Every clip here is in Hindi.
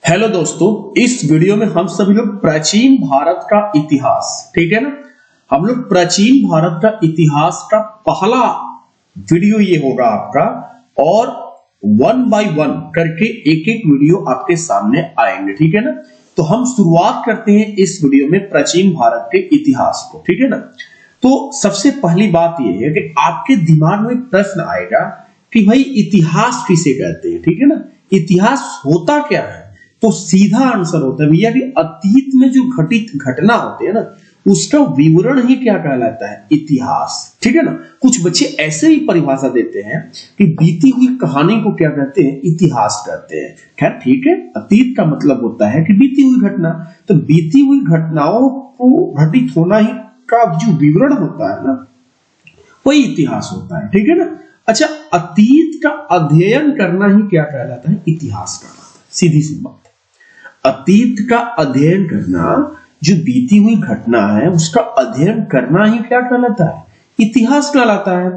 हेलो दोस्तों, इस वीडियो में हम सभी लोग प्राचीन भारत का इतिहास, ठीक है ना। हम लोग प्राचीन भारत का इतिहास का पहला वीडियो ये होगा आपका, और वन बाय वन करके एक एक वीडियो आपके सामने आएंगे, ठीक है ना। तो हम शुरुआत करते हैं इस वीडियो में प्राचीन भारत के इतिहास को, ठीक है ना। तो सबसे पहली बात यह है कि आपके दिमाग में प्रश्न आएगा कि भाई इतिहास किसे कहते हैं, ठीक है ना। इतिहास होता क्या है? तो सीधा आंसर होता है भैया कि अतीत में जो घटित घटना होते हैं ना, उसका विवरण ही क्या कहलाता है? इतिहास, ठीक है ना। कुछ बच्चे ऐसे ही परिभाषा देते हैं कि बीती हुई कहानी को क्या कहते हैं? इतिहास कहते हैं। खैर ठीक है, अतीत का मतलब होता है कि बीती हुई घटना, तो बीती हुई घटनाओं को घटित होना ही का जो विवरण होता है ना, वही इतिहास होता है, ठीक है ना। अच्छा, अतीत का अध्ययन करना ही क्या कहलाता है? इतिहास कहलाता है। सीधी सी बात, अतीत का अध्ययन करना, जो बीती हुई घटना है उसका अध्ययन करना ही क्या कहलाता है? इतिहास कहलाता है।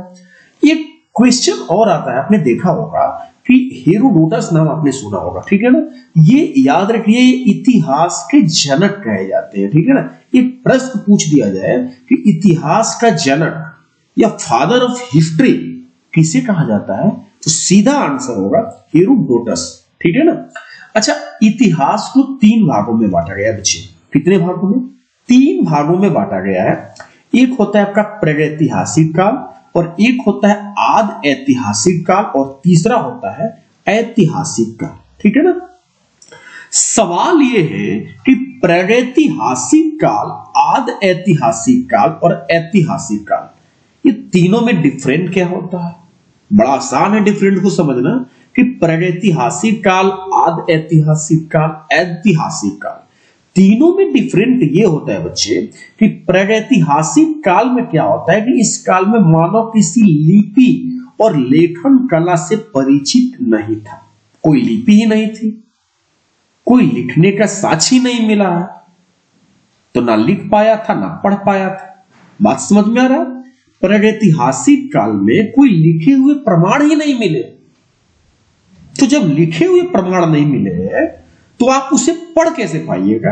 ये क्वेश्चन और आता है, आपने देखा होगा कि हेरोडोटस नाम आपने सुना होगा, ठीक है ना। ये याद रखिए, इतिहास के जनक कहे जाते हैं, ठीक है ना। एक प्रश्न पूछ दिया जाए कि इतिहास का जनक या फादर ऑफ हिस्ट्री किसे कहा जाता है, तो सीधा आंसर होगा हेरोडोटस, ठीक है ना। अच्छा, इतिहास को तीन भागों में बांटा गया है बच्चे। कितने भागों में? तीन भागों में बांटा गया है। एक होता है आपका प्रागैतिहासिक काल, और एक होता है आद ऐतिहासिक काल, और तीसरा होता है ऐतिहासिक काल, ठीक है ना। सवाल यह है कि प्रागैतिहासिक काल, आद ऐतिहासिक काल और ऐतिहासिक काल, ये तीनों में डिफरेंट क्या होता है? बड़ा आसान है डिफरेंट को समझना कि प्रागैतिहासिक काल, आद ऐतिहासिक काल, ऐतिहासिक काल, तीनों में डिफरेंट ये होता है बच्चे कि प्रागैतिहासिक काल में क्या होता है कि इस काल में मानव किसी लिपि और लेखन कला से परिचित नहीं था। कोई लिपि ही नहीं थी, कोई लिखने का साक्षी नहीं मिला है, तो ना लिख पाया था ना पढ़ पाया था। बात समझ में आ रहा है? प्रागैतिहासिक काल में कोई लिखे हुए प्रमाण ही नहीं मिले, तो जब लिखे हुए प्रमाण नहीं मिले तो आप उसे पढ़ कैसे पाइएगा,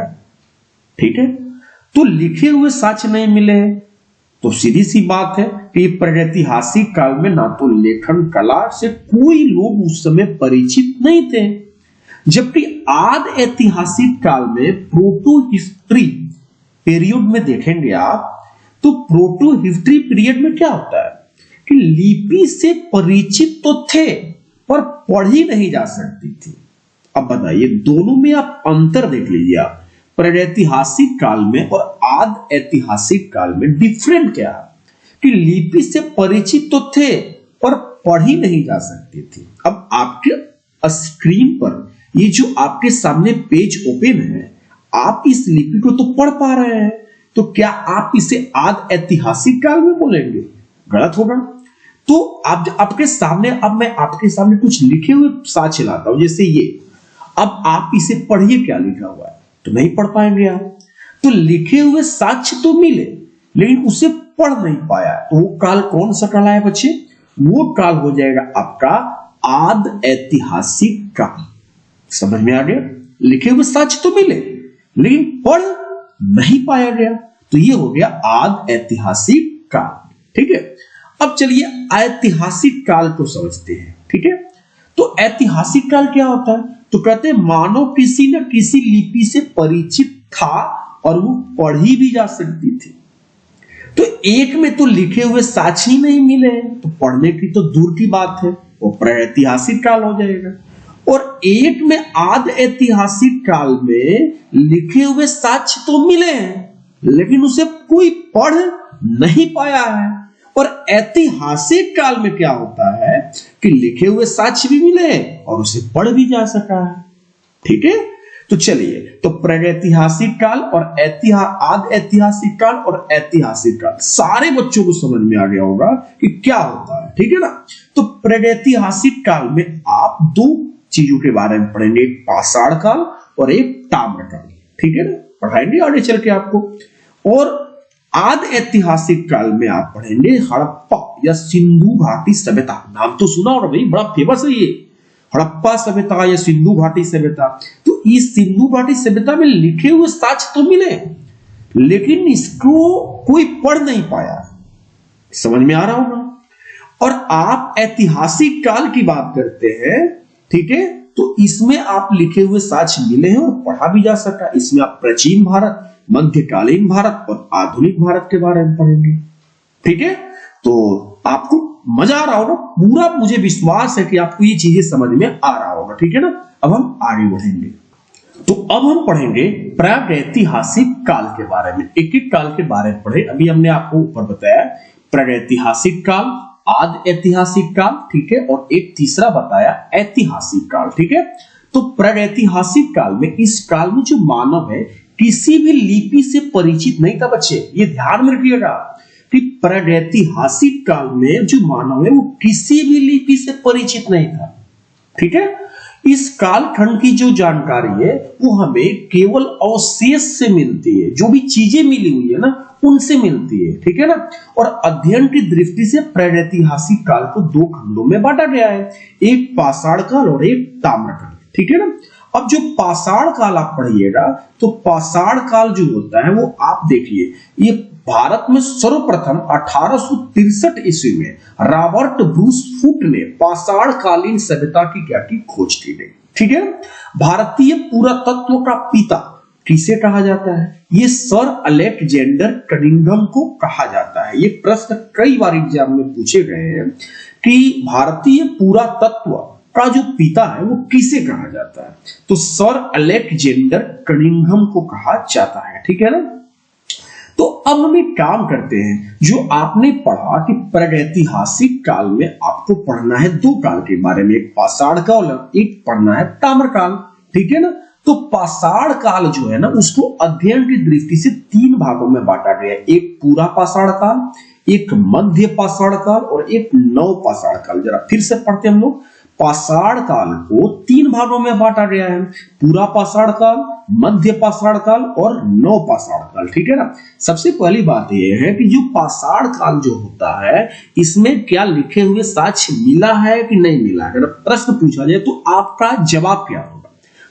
ठीक है। तो लिखे हुए साक्ष्य नहीं मिले, तो सीधी सी बात है कि प्रागैतिहासिक काल में ना तो लेखन कला से कोई लोग उस समय परिचित नहीं थे। जबकि आद ऐतिहासिक काल में प्रोटो हिस्ट्री पीरियड में देखेंगे आप, तो प्रोटो हिस्ट्री पीरियड में क्या होता है कि लिपि से परिचित तो थे पर पढ़ी नहीं जा सकती थी। अब बताइए, दोनों में आप अंतर देख लीजिए। आप प्रागैतिहासिक काल में और आद ऐतिहासिक काल में डिफरेंट क्या है कि लिपि से परिचित तो थे पर पढ़ी नहीं जा सकती थी। अब आपके स्क्रीन पर ये जो आपके सामने पेज ओपन है, आप इस लिपि को तो पढ़ पा रहे हैं, तो क्या आप इसे आद ऐतिहासिक काल में बोलेंगे? गलत होगा। तो आप आपके सामने, अब मैं आपके सामने कुछ लिखे हुए साक्ष्य लाता हूं, जैसे ये। अब आप इसे पढ़िए, क्या लिखा हुआ है, तो नहीं पढ़ पाएंगे आप। तो लिखे हुए साक्ष्य तो मिले लेकिन उसे पढ़ नहीं पाया, तो वो काल कौन सा कहलाया बच्चे? वो काल हो जाएगा आपका आद ऐतिहासिक काल। समझ में आ गया? लिखे हुए साक्ष्य तो मिले लेकिन पढ़ नहीं पाया गया, तो ये हो गया आद ऐतिहासिक काल, ठीक है। अब चलिए ऐतिहासिक काल को समझते हैं, ठीक है। तो ऐतिहासिक काल क्या होता है? तो कहते हैं मानव किसी न किसी लिपि से परिचित था और वो पढ़ी भी जा सकती थी। तो एक में तो लिखे हुए साक्ष्य ही नहीं मिले, तो पढ़ने की तो दूर की बात है, वो प्रागैतिहासिक काल हो जाएगा। और एक में आद ऐतिहासिक काल में लिखे हुए साक्ष्य तो मिले हैं लेकिन उसे कोई पढ़ नहीं पाया है। और ऐतिहासिक काल में क्या होता है कि लिखे हुए साक्ष्य भी मिले और उसे पढ़ भी जा सका है, ठीक है। तो चलिए, तो प्रागैतिहासिक काल और आद ऐतिहासिक काल और ऐतिहासिक काल, सारे बच्चों को समझ में आ गया होगा कि क्या होता है, ठीक है ना। तो प्रागैतिहासिक काल में आप दो चीजों के बारे में पढ़ेंगे, एक पाषाण काल और एक ताम्रकाल, ठीक है ना। पढ़ाएंगे आगे चल के आपको। और आद ऐतिहासिक काल में आप पढ़ेंगे हड़प्पा या सिंधु घाटी सभ्यता। नाम तो सुना होगा भाई, बड़ा फेमस है ये, हड़प्पा सभ्यता या सिंधु घाटी सभ्यता। तो इस सिंधु घाटी सभ्यता में लिखे हुए साक्ष्य तो मिले, लेकिन इसको कोई पढ़ नहीं पाया। समझ में आ रहा होगा। और आप ऐतिहासिक काल की बात करते हैं, ठीक है, तो इसमें आप लिखे हुए साक्ष्य मिले हैं और पढ़ा भी जा सका। इसमें आप प्राचीन भारत, मध्यकालीन भारत और आधुनिक भारत के बारे में पढ़ेंगे, ठीक है। तो आपको मजा आ रहा होगा, पूरा मुझे विश्वास है कि आपको ये चीजें समझ में आ रहा होगा, ठीक है ना। अब हम आगे बढ़ेंगे, तो अब हम पढ़ेंगे प्रागैतिहासिक काल के बारे में। एक एक काल के बारे में पढ़े। अभी हमने आपको ऊपर बताया प्रागैतिहासिक काल, आदि ऐतिहासिक काल, ठीक है, और एक तीसरा बताया ऐतिहासिक काल, ठीक है। तो प्रागैतिहासिक काल में, इस काल में जो मानव है किसी भी लिपि से परिचित नहीं था। बच्चे ये ध्यान में रखिएगा कि प्रागैतिहासिक काल में जो मानव है वो किसी भी लिपि से परिचित नहीं था, ठीक है। इस कालखंड की जो जानकारी है वो हमें केवल अवशेष से मिलती है, जो भी चीजें मिली हुई है ना उनसे मिलती है, ठीक है ना। और अध्ययन की दृष्टि से प्रागैतिहासिक काल को दो खंडों में बांटा गया है, एक पाषाण काल और एक ताम्रकाल, ठीक है ना। अब जो पाषाण काल आप पढ़िएगा, तो पाषाण काल जो होता है वो आप देखिए, ये भारत में सर्वप्रथम 1863 ईस्वी में रॉबर्ट ब्रूस फुट ने पाषाण कालीन सभ्यता की क्या की खोज की गई, ठीक है। भारतीय पुरातत्व का पिता किसे कहा जाता है? ये सर अलेक्जेंडर कनिंघम को कहा जाता है। ये प्रश्न कई बार एग्जाम में पूछे गए हैं कि भारतीय पुरातत्व का जो पिता है वो किसे कहा जाता है, तो सर अलेक्जेंडर कनिंघम को कहा जाता है, ठीक है ना। तो अब हम एक काम करते हैं, जो आपने पढ़ा कि प्रागैतिहासिक काल में आपको पढ़ना है दो काल के बारे में, एक पाषाण काल, एक पढ़ना है ताम्रकाल, ठीक है ना। तो पाषाण काल जो है ना उसको अध्ययन की दृष्टि से तीन भागों में बांटा गया है, एक पूरा पाषाण काल, एक मध्य पाषाण काल और एक नव पाषाण काल। जरा फिर से पढ़ते हम लोग। पाषाण काल को तीन भागों में बांटा गया है, पूरा पाषाण काल, मध्य पाषाण काल और नव पाषाण काल, ठीक है ना। सबसे पहली बात यह है कि जो पाषाण काल जो होता है इसमें क्या लिखे हुए साक्ष्य मिला है कि नहीं मिला है। अगर प्रश्न पूछा जाए तो आपका जवाब क्या होगा?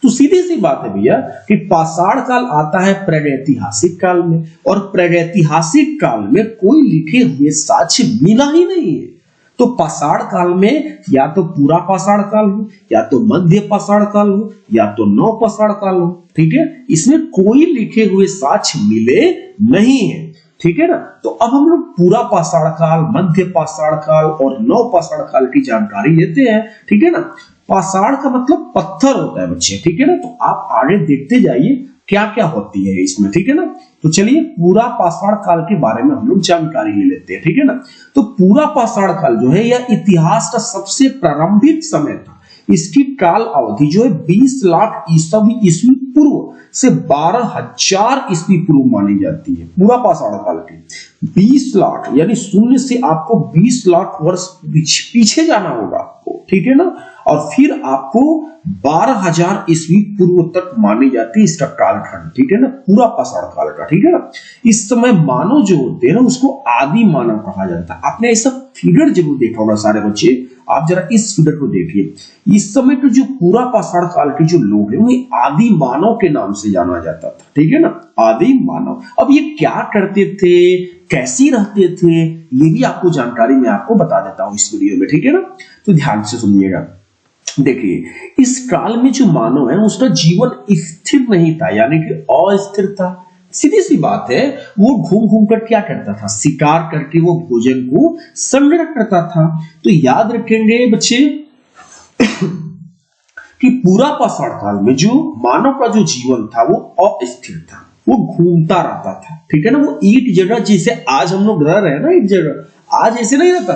तो सीधी सी बात है भैया कि पाषाण काल आता है प्रागैतिहासिक काल में, और प्रागैतिहासिक काल में कोई लिखे हुए साक्ष्य मिला ही नहीं है। तो पाषाण काल में या तो पूरा पाषाण काल हो, या तो मध्य पाषाण काल हो, या तो नव पाषाण काल हो, ठीक है। इसमें कोई लिखे हुए साक्ष्य मिले नहीं है, ठीक है ना। तो अब हम लोग पूरा पाषाण काल, मध्य पाषाण काल और नव पाषाण काल की जानकारी लेते हैं, ठीक है ना। पाषाण का मतलब पत्थर होता है बच्चे, ठीक है ना। तो आप आगे देखते जाइए क्या क्या होती है इसमें, ठीक है ना। तो चलिए पूरा पाषाण काल के बारे में हम लोग जानकारी ले लेते हैं, ठीक है ना। तो पूरा पाषाण काल जो है यह इतिहास का सबसे प्रारंभिक समय था। इसकी काल अवधि जो है 20 लाख ईस्वी पूर्व से 12,000 ईस्वी पूर्व मानी जाती है। पूरा पाषाण काल की 20 लाख यानी शून्य से आपको 20 लाख वर्ष पीछे जाना होगा आपको, ठीक है ना। और फिर आपको 12,000 ईस्वी पूर्व तक मानी जाती है इसका कालखंड, ठीक है ना, पूरा पाषाण काल का, ठीक है ना। इस समय मानव जो होते हैं ना उसको आदि मानव कहा जाता है। आपने ऐसा फिगर जरूर देखा होगा सारे बच्चे, आप जरा इस फिगर को देखिए। इस समय तो जो पूरा पाषाण काल के जो लोग हैं उन्हें आदि मानव के नाम से जाना जाता था, ठीक है ना, आदि मानव। अब ये क्या करते थे, कैसी रहते थे, ये भी आपको जानकारी मैं आपको बता देता हूं इस वीडियो में, ठीक है ना। तो ध्यान से सुनिएगा। देखिए इस काल में जो मानव है उसका जीवन स्थिर नहीं था, यानी कि अस्थिर था। सीधी सी बात है, वो घूम घूम कर क्या करता था, शिकार करके वो भोजन को संग्रह करता था। तो याद रखेंगे बच्चे कि पूरा पाषाण काल में जो मानव का जो जीवन था वो अस्थिर था, वो घूमता रहता था, ठीक है ना। वो एक जगह, जैसे आज हम लोग रह रहे हैं ना एक जगह, आज ऐसे नहीं रहता,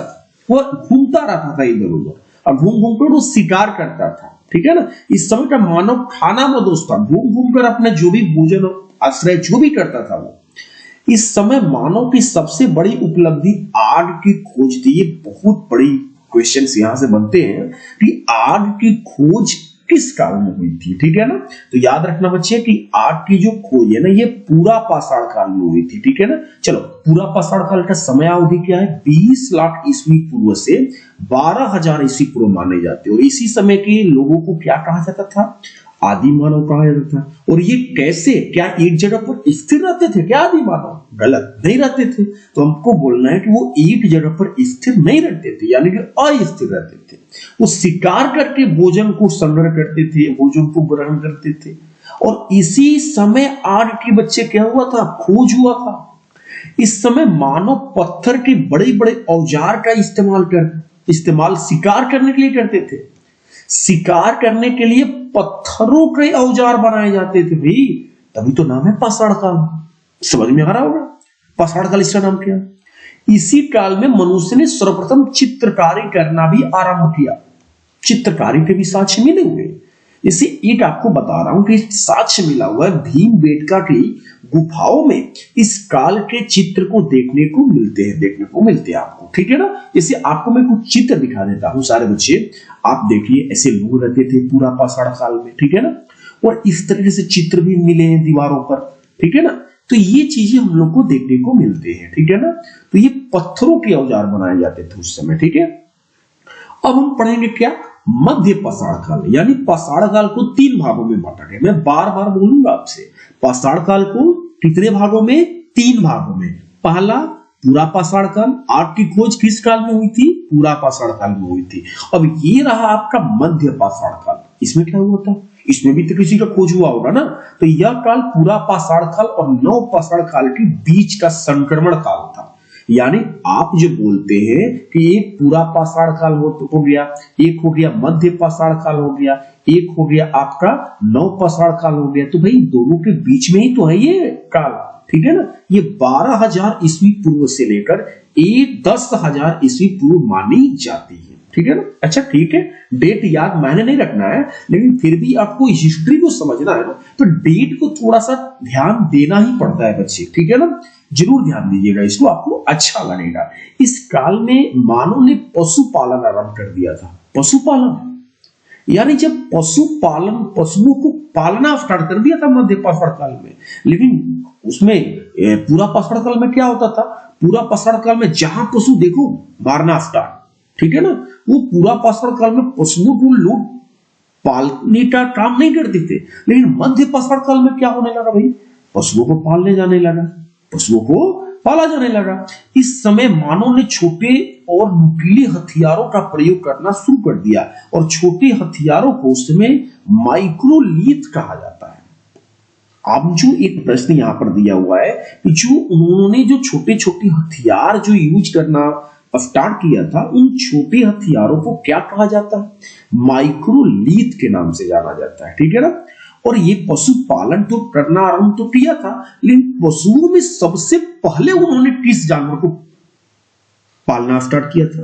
वो घूमता रहता था इधर उधर, और घूम घूम कर वो शिकार करता था, ठीक है ना। इस समय का मानव खाना में दोस्त था, घूम घूम कर अपने जो भी भोजन आश्रय जो भी करता था वो। इस समय मानव की सबसे बड़ी उपलब्धि आग की खोज थी। ये बहुत बड़ी क्वेश्चंस यहां से बनते हैं कि आग की खोज किस काल में हुई थी, ठीक है ना। तो याद रखना बच्चे कि आग की जो खोज है ना ये पूरा पाषाण काल में हुई थी, ठीक है ना। चलो पूरा पाषाण काल का समय अवधि क्या है, 20 लाख ईस्वी पूर्व से 12,000 ईस्वी पूर्व माने जाते हैं। और इसी समय के लोगों को क्या कहा जाता था, आदि मानव कहा जाता था। और ये कैसे, क्या एक जगह पर स्थिर रहते थे क्या आदि मानव? गलत, नहीं रहते थे। तो हमको बोलना है कि वो एक जगह पर स्थिर नहीं रहते थे, यानी कि अस्थिर रहते थे। वो शिकार करके भोजन को संग्रह करते थे, भोजन को ग्रहण करते थे। और इसी समय आग के बच्चे क्या हुआ था, खोज हुआ था। इस समय मानव पत्थर के बड़े बड़े औजार का इस्तेमाल शिकार करने के लिए करते थे। शिकार करने के लिए पत्थरों के औजार बनाए जाते थे भाई, तभी तो नाम है पाषाण काल। समझ में आ रहा होगा पाषाण काल इसका नाम क्या। इसी काल में मनुष्य ने सर्वप्रथम चित्रकारी करना भी आरंभ किया। चित्रकारी के भी साक्ष्य मिले हुए। इसे एक आपको बता रहा हूं कि साक्ष्य मिला हुआ है भीमबेटका की गुफाओं में। इस काल के चित्र को देखने को मिलते हैं आपको, ठीक है ना। जैसे आपको मैं कुछ चित्र दिखा देता हूं सारे बच्चे, आप देखिए ऐसे लोग रहते थे पूरा पाषाण काल में, ठीक है ना। और इस तरह से चित्र भी मिले हैं दीवारों पर, ठीक है ना। तो ये चीजें हम लोग को देखने को मिलते हैं, ठीक है ना। तो ये पत्थरों के औजार बनाए जाते थे उस समय, ठीक है। अब हम पढ़ेंगे क्या, मध्य पाषाण काल। यानी पाषाण काल को 3 भागों में बांटा गया। मैं बार बार बोलूंगा आपसे, पाषाण काल को कितने भागों में, 3 भागों में। पहला पूरा पाषाण काल, आग की खोज किस काल में हुई थी, पूरा पाषाण काल में हुई थी। अब ये रहा आपका मध्य पाषाण काल। इसमें क्या हुआ था, इसमें भी तो किसी का खोज हुआ होगा ना। तो यह काल पूरा पाषाण काल और नव पाषाण काल के बीच का संक्रमण काल था। यानी आप जो बोलते हैं कि एक पूरा पाषाण काल हो गया, एक हो गया मध्य पाषाण काल हो गया, एक हो गया आपका नव पाषाण काल हो गया, तो भाई दोनों के बीच में ही तो है ये काल, ठीक है ना। ये 12,000 ईस्वी पूर्व से लेकर 10,000 ईस्वी पूर्व मानी जाती है, ठीक है ना। अच्छा ठीक है, डेट याद मैंने नहीं रखना है, लेकिन फिर भी आपको हिस्ट्री को समझना है ना, तो डेट को थोड़ा सा ध्यान देना ही पड़ता है बच्चे, ठीक है ना। जरूर ध्यान दीजिएगा इसको, आपको अच्छा लगेगा। इस काल में मानव ने पशुपालन आरंभ कर दिया था। पशुपालन यानी जब पशुओं को पालना स्टार्ट कर दिया था मध्य पाषाण काल में। लेकिन उसमें पूरा पाषाण काल में क्या होता था, पूरा पाषाण काल में जहां पशु देखो मारना स्टार्ट, ठीक है ना। वो पूरा पाषाण काल में पशुओं को लोग पालने का काम नहीं करते थे। लेकिन मध्य पाषाण काल में क्या होने लगा भाई, पशुओं को पालने जाने लगा, पशुओं को पाला जाने लगा। इस समय मानव ने छोटे और नुकीले हथियारों का प्रयोग करना शुरू कर दिया। और छोटे हथियारों को उस समय माइक्रोलीथ कहा जाता है। अब जो एक प्रश्न यहां पर दिया हुआ है कि जो उन्होंने जो छोटे छोटे हथियार जो यूज करना स्टार्ट किया था, उन छोटे हथियारों को क्या कहा जाता है, माइक्रोलीथ के नाम से जाना जाता है, ठीक है ना। और ये पशुपालन तो करना आरंभ तो किया था, लेकिन पशुओं में सबसे पहले उन्होंने किस जानवर को पालना स्टार्ट किया था।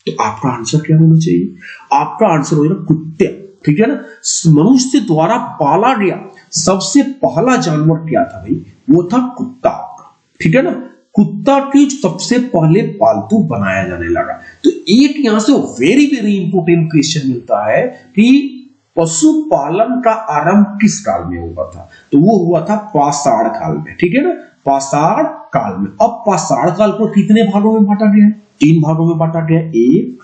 तो आपका आंसर क्या होना चाहिए, आपका आंसर होगा कुत्ते, ठीक है ना। मनुष्य द्वारा पाला गया सबसे पहला जानवर क्या था भाई, वो था कुत्ता, ठीक है ना। कुत्ता की सबसे पहले पालतू बनाया जाने लगा। तो एक यहां से वेरी वेरी इंपोर्टेंट क्वेश्चन मिलता है कि पशुपालन का आरंभ किस काल में हुआ था, तो वो हुआ था पाषाण काल में, ठीक है ना, पाषाण काल में। अब पाषाण काल को कितने भागों में बांटा गया है, 3 भागों में बांटा गया, 1,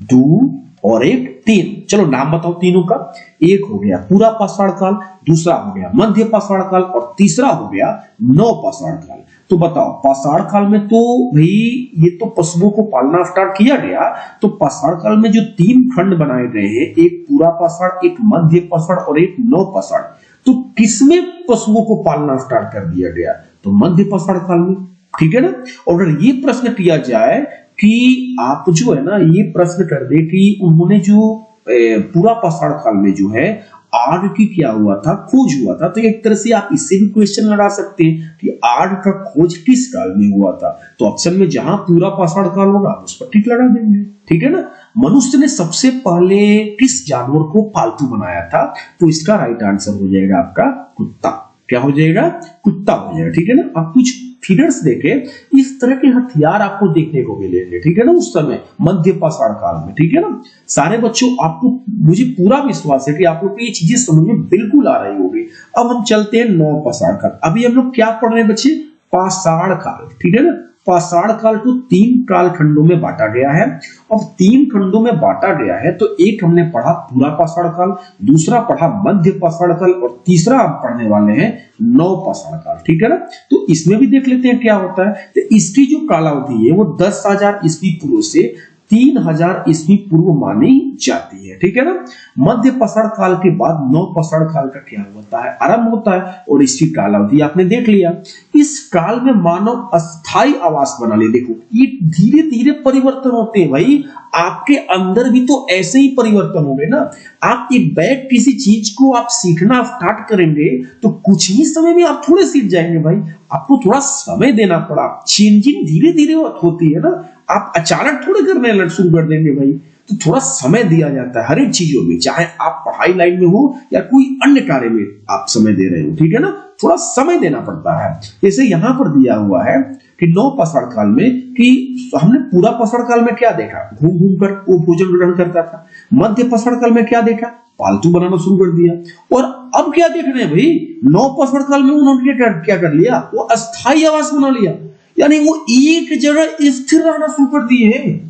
2 और 3। चलो नाम बताओ तीनों का। एक हो गया पूरा पाषाण काल, दूसरा हो गया मध्य पाषाण काल और तीसरा हो गया नव पाषाण काल। तो बताओ पाषाण काल में तो भाई ये तो पशुओं को पालना स्टार्ट किया गया। तो पाषाण काल में जो 3 खंड बनाए गए हैं, एक पूरा पाषाण, एक मध्य पाषाण और एक नव पाषाण, तो किसमें पशुओं को पालना स्टार्ट कर दिया गया, तो मध्य पाषाण काल में, ठीक है ना। और अगर ये प्रश्न किया जाए कि आप जो है ना ये प्रश्न कर दे कि उन्होंने जो पूरा पाषाण काल में जो है आग की क्या हुआ था, खोज हुआ था, तो एक तरह से आप इससे भी क्वेश्चन लगा सकते हैं कि आग का खोज किस काल में हुआ था। तो ऑप्शन में जहां पूरा पाषाण काल होगा उस पर टिक लगा देंगे, ठीक है ना। मनुष्य ने सबसे पहले किस जानवर को पालतू बनाया था, तो इसका राइट आंसर हो जाएगा आपका कुत्ता। क्या हो जाएगा, कुत्ता हो जाएगा, ठीक है ना। आप कुछ फिगर्स देखें, इस तरह के हथियार आपको देखने को मिलेंगे, ठीक है ना, उस समय मध्य पाषाण काल में, ठीक है ना। सारे बच्चों आपको, मुझे पूरा विश्वास है कि आप लोग को ये चीजें समझ में बिल्कुल आ रही होगी। अब हम चलते हैं नव पाषाण काल। अभी हम लोग क्या पढ़ रहे हैं बच्चे, पाषाण काल, ठीक है ना, पाषाण काल को 3 कालखंडों में बांटा गया है। अब 3 खंडों में बांटा गया है तो एक हमने पढ़ा पूरा पाषाण काल, दूसरा पढ़ा मध्य पाषाण काल और तीसरा हम पढ़ने वाले हैं नव पाषाण काल। ठीक है ना, तो इसमें भी देख लेते हैं क्या होता है। तो इसकी जो कालावधि है वो 10,000 ईस्वी पूर्व से 3,000 ईस्वी पूर्व मानी जाती है। ठीक है ना, मध्य पाषाण काल के बाद नव पाषाण काल का क्या होता है, आरंभ होता है और इसकी कालावधि आपने देख लिया। इस काल में मानव अस्थाई आवास बना ले। देखो ये धीरे धीरे परिवर्तन होते हैं भाई, आपके अंदर भी तो ऐसे ही परिवर्तन होंगे ना। आप एक बैग किसी चीज को आप सीखना स्टार्ट करेंगे तो कुछ ही समय में आप थोड़े सीख जाएंगे भाई, आपको थोड़ा समय देना पड़ा। चेंजिंग धीरे धीरे होती है ना, आप अचानक थोड़े करने शुरू कर देंगे भाई, तो थोड़ा समय दिया जाता है हर एक चीजों में, चाहे आप पढ़ाई लाइन में हो या कोई अन्य कार्य में आप समय दे रहे हो। ठीक है ना, थोड़ा समय देना पड़ता है। जैसे यहां पर दिया हुआ है कि नव पाषाण काल में कि हमने पूरा पाषाण काल में क्या देखा, घूम घूम कर वो भोजन ग्रहण करता था। मध्य पाषाण काल में क्या देखा, पालतू बनाना शुरू कर दिया। और अब क्या देख रहे हैं भाई, नव पाषाण काल में उन्होंने क्या कर लिया, वो अस्थाई आवास बना लिया, यानी वो एक जगह स्थिर रहना शुरू कर दिए।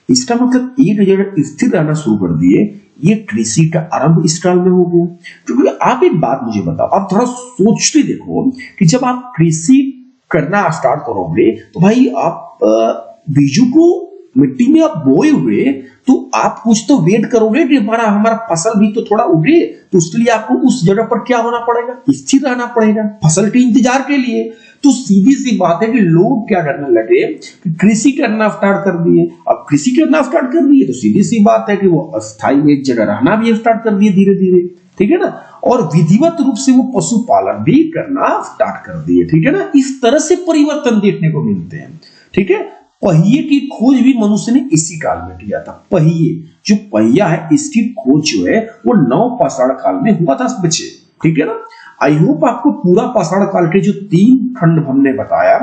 इसका मतलब एक जगह स्थिर रहना शुरू कर दिए। ये कृषि का आरंभ इस काल में हो गया। क्योंकि आप एक बात मुझे बताओ, आप थोड़ा सोचते देखो कि जब आप कृषि करना स्टार्ट करोगे तो भाई आप बीजू को मिट्टी में आप बोए हुए तो आप कुछ तो वेट करोगे कि हमारा फसल भी तो थोड़ा उगे, तो उसके लिए आपको उस जगह पर क्या होना पड़ेगा, स्थिर रहना पड़ेगा फसल के इंतजार के लिए। तो सीधी सी बात है कि लोग क्या करने लगे कि कृषि करना स्टार्ट कर दिए। अब कृषि करना स्टार्ट कर दिए तो सीधी सी बात है कि वो अस्थायी एक जगह रहना भी स्टार्ट कर दिए धीरे धीरे। ठीक है ना, और विधिवत रूप से वो पशुपालन भी करना स्टार्ट कर दिए। ठीक है ना, इस तरह से परिवर्तन देखने को मिलते हैं। ठीक है, पहिए की खोज भी मनुष्य ने इसी काल में किया था। पहिए, जो पहिया है इसकी खोज जो है वो नव पाषाण काल में हुआ था बच्चे। ठीक है ना, आई होप आपको पूरा पाषाण काल के जो 3 खंड हमने बताया,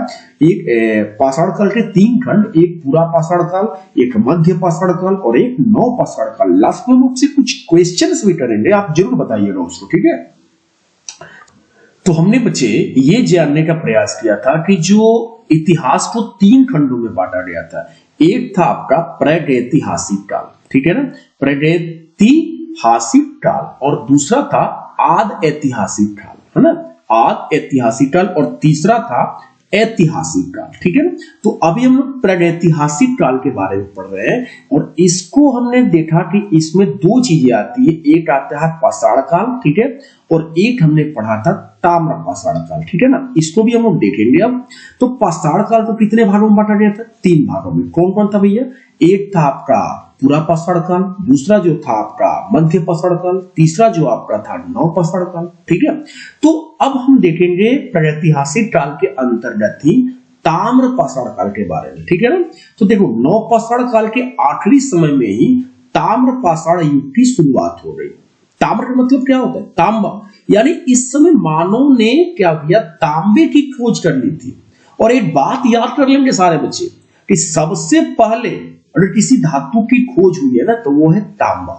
एक पाषाण काल के 3 खंड, एक पूरा पाषाण काल, एक मध्य पाषाण काल और एक नव पाषाण काल। लास्ट में मुझसे कुछ क्वेश्चंस भी करेंगे, आप जरूर बताइएगा उसको। ठीक है, तो हमने बच्चे ये जानने का प्रयास किया था कि जो इतिहास को 3 खंडों में बांटा गया था। एक था आपका प्रागैतिहासिक काल, ठीक है ना, प्रागैतिहासिक काल, और दूसरा था आद ऐतिहासिक काल, है ना, आद ऐतिहासिक काल, और तीसरा था ऐतिहासिक काल। ठीक है ना, तो अभी हम लोग प्रागैतिहासिक काल के बारे में पढ़ रहे हैं और इसको हमने देखा कि इसमें 2 चीजें आती है, एक आता है पाषाण काल, ठीक है, और एक हमने पढ़ा था ताम्र पाषाण काल। ठीक है ना, इसको भी हम लोग देखेंगे। अब तो पाषाण काल को कितने भागों में बांटा गया था, 3 भागों में। कौन कौन था भैया, एक था आपका पूरा पाषाण काल, दूसरा जो था आपका मध्य पाषाण काल, तीसरा जो आपका था नव पाषाण काल। ठीक है, तो अब हम देखेंगे प्रागैतिहासिक काल के अंतर्गत ही ताम्र पाषाण काल के बारे में। ठीक है ना, तो देखो नव पाषाण काल के आखिरी समय में ही ताम्र पाषाण युग की शुरुआत हो गई। ताम्र का मतलब क्या होता है, तांबा, यानी इस समय मानव ने क्या किया, तांबे की खोज कर ली थी। और एक बात याद कर लेंगे सारे बच्चे कि सबसे पहले अगर किसी धातु की खोज हुई है ना तो वो है तांबा।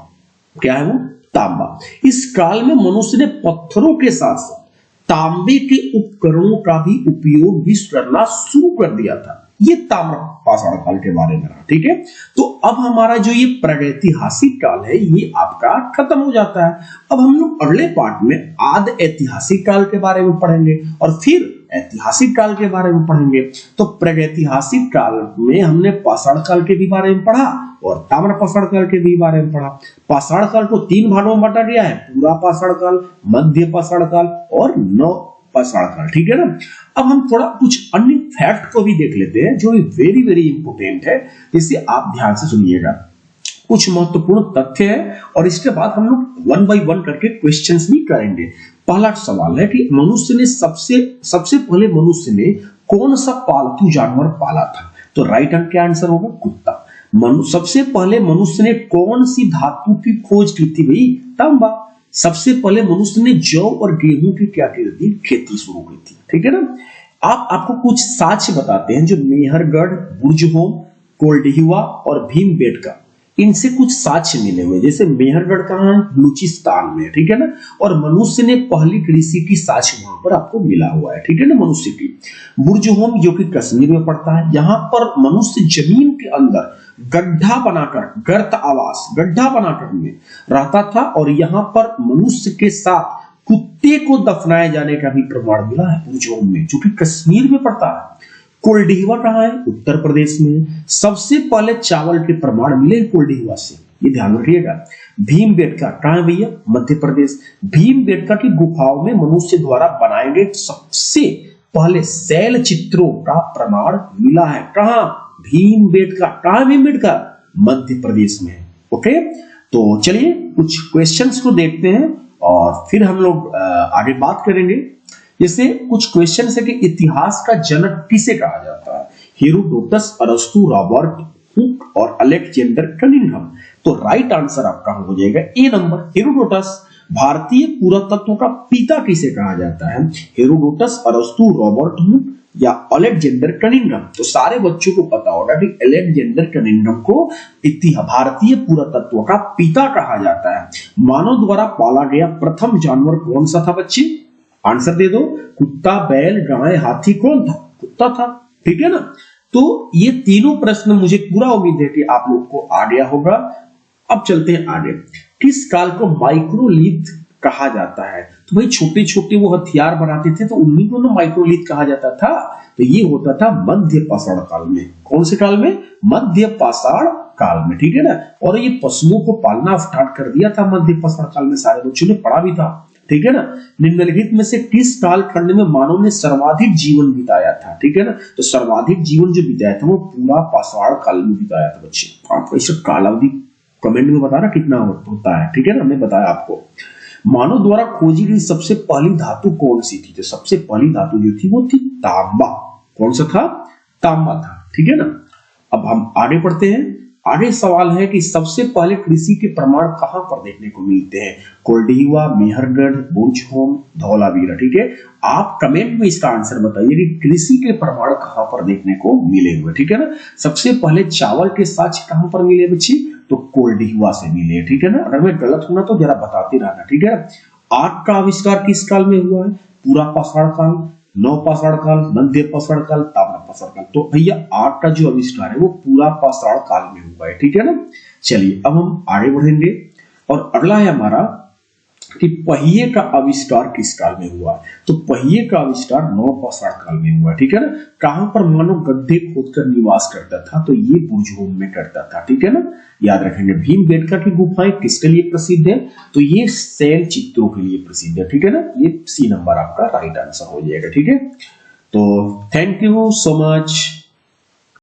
क्या है वो, तांबा। इस काल में मनुष्य ने पत्थरों के साथ साथ तांबे के उपकरणों का भी उपयोग भी करना शुरू कर दिया था। ये ताम्र पाषाण काल के बारे में रहा। ठीक है, तो अब हमारा जो ये प्रागैतिहासिक काल है ये आपका खत्म हो जाता है। अब हम लोग अगले पार्ट में आद ऐतिहासिक काल के बारे में पढ़ेंगे और फिर ऐतिहासिक काल के बारे में पढ़ेंगे। तो प्रागैतिहासिक काल में हमने पाषाण काल के भी बारे में पढ़ा और ताम्र पाषाण काल के भी बारे में पढ़ा। पाषाण काल को 3 भागों में बांटा गया है, पूरा पाषाण काल, मध्य पाषाण काल और नव पाषाण काल। ठीक है ना, अब हम थोड़ा कुछ अन्य फैक्ट को भी देख लेते हैं जो वेरी वेरी इंपोर्टेंट है, जिसे आप ध्यान से सुनिएगा। कुछ महत्वपूर्ण तथ्य है और इसके बाद हम लोग 1 बाय 1 करके क्वेश्चंस भी करेंगे। पहला सवाल है कि मनुष्य ने सबसे पहले मनुष्य ने कौन सा पालतू जानवर पाला था, तो राइट आंसर होगा कुत्ता। सबसे पहले मनुष्य ने कौन सी धातु की खोज की थी भाई, तांबा। सबसे पहले मनुष्य ने जौ और गेहूं की क्या की थी, खेती शुरू की थी। ठीक है ना, आपको कुछ साक्ष्य बताते हैं जो मेहरगढ़, बुर्जहोम, कोल्डिहिवा और भीमबेटका, इनसे कुछ साक्ष्य मिले हुए, जैसे मेहरगढ़ कहाँ है, बलूचिस्तान में, ठीक है ना। और मनुष्य ने पहली कृषि की साक्ष्य वहां पर आपको मिला हुआ है, ठीक है ना, मनुष्य की। बुर्जहोम जो कि कश्मीर में पड़ता है, यहाँ पर मनुष्य जमीन के अंदर गड्ढा बनाकर, गर्त आवास, गड्ढा बनाकर में रहता था, और यहाँ पर मनुष्य के साथ कुत्ते को दफनाए जाने का भी प्रमाण मिला है बुर्जहोम में, जो कि कश्मीर में पड़ता है। कोल्डिहवा कहाँ है, उत्तर प्रदेश में। सबसे पहले चावल के प्रमाण मिले कोल्डिहवा से, ये ध्यान रखिएगा। भीमबेटका कहाँ है भैया, मध्य प्रदेश। भीमबेटका की गुफाओं में मनुष्य द्वारा बनाए गए सबसे पहले शैल चित्रों का प्रमाण मिला है। कहाँ, भीमबेटका। कहाँ भीमबेटका, मध्य प्रदेश में। ओके, तो चलिए कुछ क्वेश्चंस को देखते हैं और फिर हम लोग आगे बात करेंगे। जैसे कुछ क्वेश्चन है कि इतिहास का जनक किसे कहा जाता है, हेरोडोटस, अरस्तु, रॉबर्ट हुक और अलेक्जेंडर कनिंघम। तो राइट आंसर आपका हो जाएगा ए नंबर, हेरोडोटस। भारतीय पुरातत्व का पिता किसे कहा जाता है, हेरोडोटस, अरस्तु, रॉबर्ट हुक या अलेक्जेंडर कनिंघम। तो सारे बच्चों को पता होगा कि अलेक्जेंडर कनिंघम को भारतीय पुरातत्व का पिता कहा जाता है। मानव द्वारा पाला गया प्रथम जानवर कौन सा था बच्चे, आंसर दे दो। कुत्ता, बैल, गाय, हाथी, कौन था, कुत्ता था, ठीक है ना। तो ये तीनों प्रश्न मुझे पूरा उम्मीद है कि आप लोग को आ गया होगा। अब चलते हैं आगे। किस काल को माइक्रोलिथ कहा जाता है, तो भाई छोटे छोटे वो हथियार बनाते थे, तो उन्हीं को ना माइक्रोलिथ कहा जाता था। तो ये होता था मध्य पाषाण काल में। कौन से काल में, मध्य पाषाण काल में, ठीक है ना। और ये पशुओं को पालना स्टार्ट कर दिया था मध्य पाषाण काल में, सारे बच्चों ने पढ़ा भी था, ठीक है ना। निम्नलिखित में से किस कालखंड में मानव ने सर्वाधिक जीवन बिताया था, ठीक है ना। तो सर्वाधिक जीवन जो बिताया था वो पूरा पाषाण काल में बिताया था बच्चे। आपको इसका कालावधि कमेंट में बताना कितना होता है, ठीक है ना, हमने बताया आपको। मानव द्वारा खोजी गई सबसे पहली धातु कौन सी थी, तो सबसे पहली धातु जो थी वो थी तांबा। कौन सा था, तांबा था, ठीक है ना। अब हम आगे पढ़ते हैं। आगे सवाल है कि सबसे पहले कृषि के प्रमाण कहां पर देखने को मिलते हैं, कोल्डिहवा, मेहरगढ़, बुर्जहोम, धौलावीरा, ठीक है। आप कमेंट में इसका आंसर बताइए कि कृषि के प्रमाण कहां पर देखने को मिले हुए, ठीक है ना। सबसे पहले चावल के साक्ष्य कहां पर मिले बच्ची, तो कोल्डिहवा से मिले, ठीक है ना। अगर मैं गलत हूं ना तो जरा बताते रहना, ठीक है। आग का आविष्कार किस काल में हुआ है, पूरा पाषाण काल, नव पाषाण काल, मध्य पाषाण काल, ताम्र पाषाण काल। तो भैया आग का जो आविष्कार है वो पूरा पाषाण काल में हुआ है, ठीक है ना। चलिए अब हम आगे बढ़ेंगे और अगला है हमारा कि पहिए का आविष्कार किस काल में हुआ, तो पहिए का आविष्कार नव पाषाण काल में हुआ, ठीक है ना। कहां पर मानव गड्ढे खोदकर निवास करता था, तो ये बुर्जहोम में करता था, ठीक है ना। याद रखेंगे। भीमबेटका की गुफाएं किसके लिए प्रसिद्ध है, तो ये शैल चित्रों के लिए प्रसिद्ध है, ठीक है ना। ये सी नंबर आपका राइट आंसर हो जाएगा, ठीक है। तो थैंक यू सो मच।